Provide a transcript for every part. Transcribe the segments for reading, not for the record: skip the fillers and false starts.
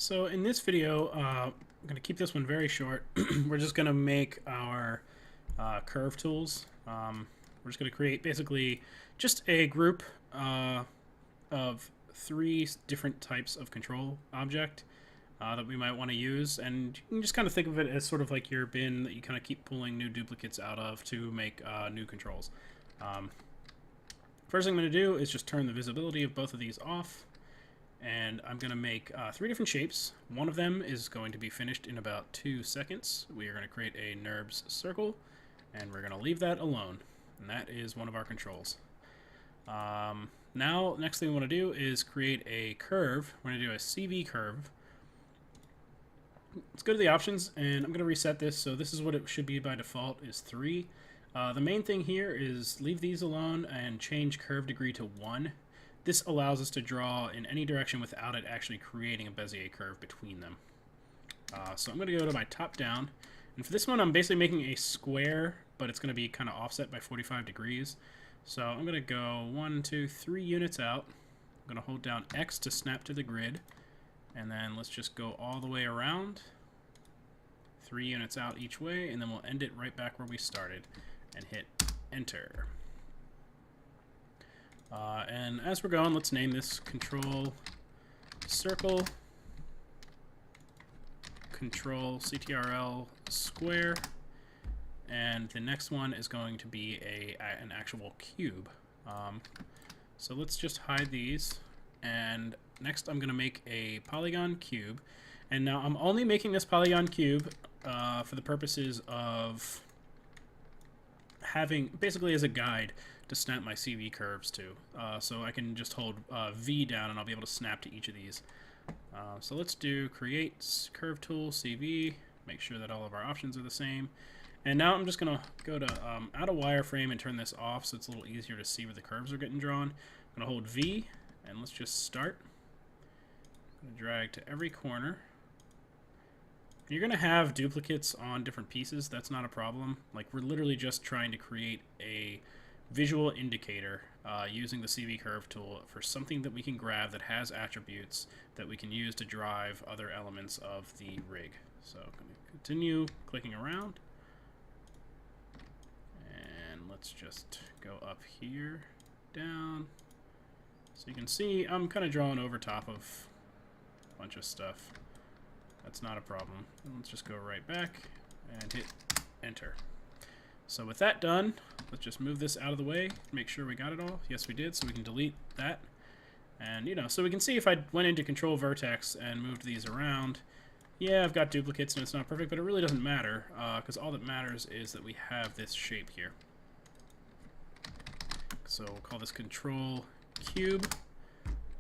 So in this video, I'm going to keep this one very short. We're just going to make our curve tools. We're just going to create basically just a group of 3 different types of control object that we might want to use. And you can just kind of think of it as sort of like your bin that you kind of keep pulling new duplicates out of to make new controls. First thing I'm going to do is just turn the visibility of both of these off. And I'm going to make 3 different shapes. One of them is going to be finished in about 2 seconds. We are going to create a NURBS circle, and we're going to leave that alone. And that is one of our controls. Now, next thing we want to do is create a curve. We're going to do a CV curve. Let's go to the options, and I'm going to reset this. So this is what it should be by default, is 3. The main thing here is leave these alone and change curve degree to 1. This allows us to draw in any direction without it actually creating a Bezier curve between them. So I'm going to go to my top down. And for this one, I'm basically making a square, but it's going to be kind of offset by 45 degrees. So I'm going to go 1, 2, 3 units out. I'm going to hold down X to snap to the grid. And then let's just go all the way around. 3 units out each way, and then we'll end it right back where we started. And hit Enter. And as we're going, let's name this control circle, control CTRL square, and the next one is going to be an actual cube. So let's just hide these, and next I'm going to make a polygon cube. And now I'm only making this polygon cube for the purposes of having, basically as a guide, to snap my CV curves to. So I can just hold V down and I'll be able to snap to each of these. So let's do create curve tool CV, make sure that all of our options are the same. And now I'm just going to go to out of wireframe and turn this off so it's a little easier to see where the curves are getting drawn. I'm going to hold V and let's just start. I'm going to drag to every corner. You're going to have duplicates on different pieces. That's not a problem. Like, we're literally just trying to create a visual indicator using the CV curve tool for something that we can grab that has attributes that we can use to drive other elements of the rig. So I'm going to continue clicking around. And let's just go up here, down. So you can see I'm kind of drawing over top of a bunch of stuff. That's not a problem. And let's just go right back and hit Enter. So with that done, let's just move this out of the way, make sure we got it all. Yes, we did, so we can delete that. And, you know, so we can see if I went into Control Vertex and moved these around, yeah, I've got duplicates and it's not perfect, but it really doesn't matter, because all that matters is that we have this shape here. So we'll call this Control Cube,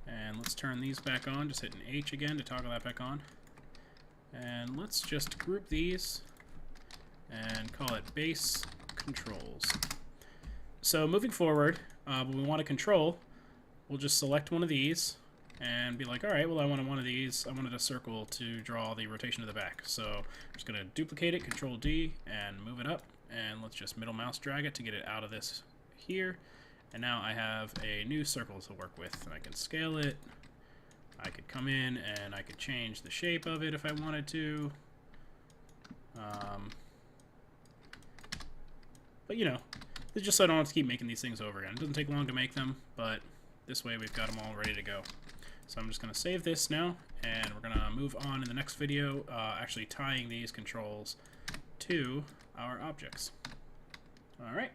and let's turn these back on, just hitting H again to toggle that back on. And let's just group these and call it base controls. So moving forward, when we want to control, we'll just select one of these and be like, all right, well, I wanted one of these. I wanted a circle to draw the rotation of the back. So I'm just going to duplicate it, Control D, and move it up. And let's just middle mouse drag it to get it out of this here. And now I have a new circle to work with. And I can scale it. I could come in and I could change the shape of it if I wanted to. But, you know, it's just so I don't have to keep making these things over again. It doesn't take long to make them, but this way we've got them all ready to go. So I'm just going to save this now, and we're going to move on in the next video, actually tying these controls to our objects. All right.